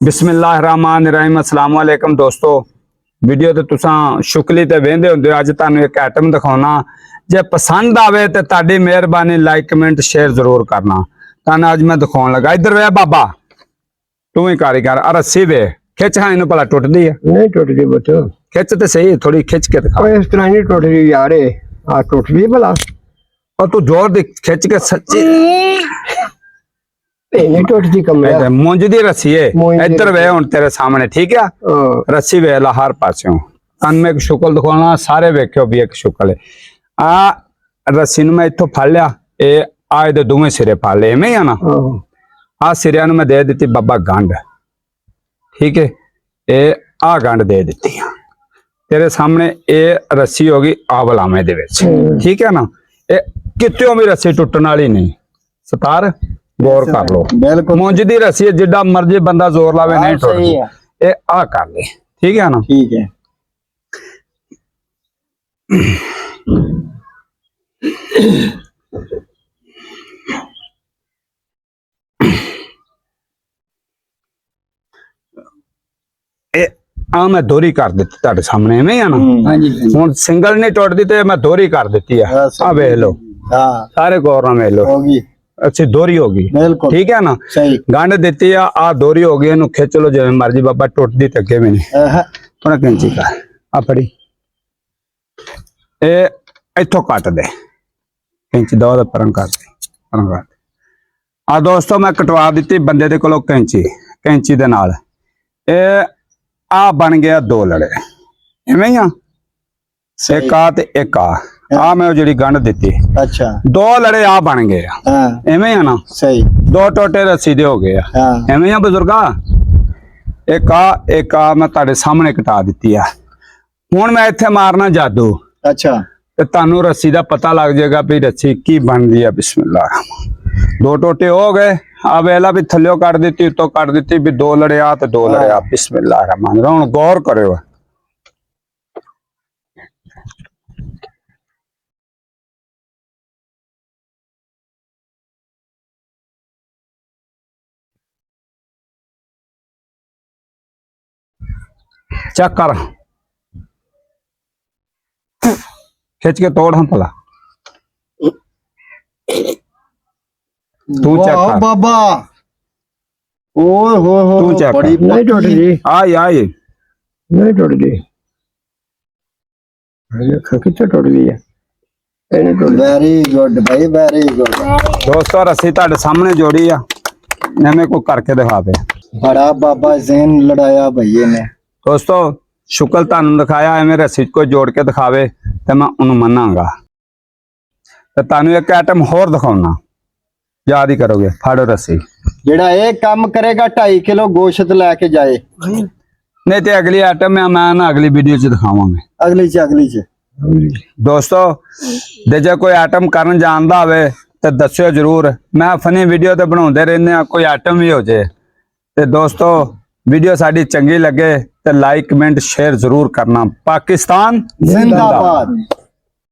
बिस्मिल्लाहिर्रहमानिर्रहीम अस्सलाम वालेकुम दोस्तों। वीडियो तो तुसा शुक्ली ते वेंदे हुंदे हो। अज तुहानू एक आइटम दिखाना, जे पसंद आवे तो ताड़ी मेहरबानी लाइक कमेंट शेयर जरूर करना। ताना अज मैं दिखाने लगा, इधर वे बाबा तू ही कारीगर आ रस्सी वे खिच, हाँ इन्हें भला टुटदी है? नहीं टुटदी बच्चो, खिच तो सही, थोड़ी खिच के दिखा। इस तरह नहीं टुटदी यार, आ टुटदी भला, और तू जोर दे खिच के सच्ची नहीं टुटदी कमरा। मुंज दी रस्सी है, इधर वे हुण तेरे सामने, ठीक है? रस्सी वे ला हर पासों। तन मैं एक शुक्ल दिखाना, सारे वेख्यो भी एक शुक्ल है। आ रस्सी नूं मैं इत्थों फड़ लिया, ए आ इहदे दोवें सिरे फड़ ले, इवें ही है ना? आ सिरियां नूं मैं दे दित्ती बाबा गंढ, ठीक है? ए आ गंढ दे दित्ती तेरे सामने। ए रस्सी होगी आवलामे दे विच, ठीक है ना? ए कित्तों भी रस्सी टुटण वाली नहीं, सतार गौर कर लो। मुंज दी रस्सी जिड्डा मर्जी बंदा जोर लावे नहीं टुटदी। ए आ कर ले, ठीक है ना? ठीक है। ए आ मैं दोहरी कर दित्ती तुहाडे सामने, इवें है ना? हां जी। हुण सिंगल नहीं टुटदी ते मैं दोहरी कर दित्ती है। आ वेख लो, हां सारे गौर नाल वेख लो, होगी अच्छी दोहरी होगी, ठीक है ना? सही गंढ दित्ती आ दोहरी हो गई, इहनू खिच लो जिवें मर्जी बाबा, टुटदी ते अगे भी नहीं। थोड़ा कैंची कर आ फड़ी, ए इत्थों कट दे, कैंची दो परं कर दे, परं कर दे। आ दोस्तों मैं कटवा दित्ती बंदे दे कोलों कैंची, कैंची दे नाल ए आ बन गया दो लड़े, इवें ही आ, एक आ ते एक आ मैं जिहड़ी गंढ दित्ती, अच्छा दो लड़े आ बन गए, इवें है ना? सही, दो टोटे रस्सी दे हो गए, इवें ही बुजुर्गा। एक आ मैं तुहाडे सामने कटा दित्ती है। हुण मैं इत्थे मारना जादू, अच्छा ते तुहानू रस्सी दा पता लग जाएगा भी रस्सी की बनदी है। बिस्मिल्लाह, दो टोटे हो गए, आ वेला भी थल्लियों कट दित्ती, उत्तों कट दित्ती, भी दो लड़े आ ते दो लड़े आ। बिस्मिल्लाह रहमान रहीम, हुण गौर करियो। चेक कर, खिंच के तोड़ हम भला, तू चेक कर बाबा। ओए हो तू चेक कर, नहीं टूट गई, आई नहीं टूट गई, कितने टूट गई है? वेरी गुड भाई, वेरी गुड। दोस्तों रस्सी तुहाडे सामने जोड़ी आ, एवें कोई करके दिखा दे। बड़ा बाबा ज़हन लड़ाया भईए ने। दोस्तों शुक्ल तुहानू दिखाया, एवें रस्सी कोई जोड़ के दिखावे तो मैं उन्हें मनांगा। तो तुहानू एक आइटम होर दिखाउणा, याद ही करोगे। फाड़ो रस्सी, जेड़ा ये काम करेगा 2.5 किलो गोश्त लेके जाए, नहीं तो अगली आइटम मैं ना अगली वीडियो च दिखावांगे, अगली च। दोस्तों जे कोई आइटम करन जानदा होवे तो दस्सियो जरूर, मैं फनी वीडियो तो बनाउंदे रहने, कोई आइटम भी हो जाए तो दोस्तों वीडियो साडी चंगी लगे तो लाइक कमेंट शेयर जरूर करना। पाकिस्तान जिंदाबाद।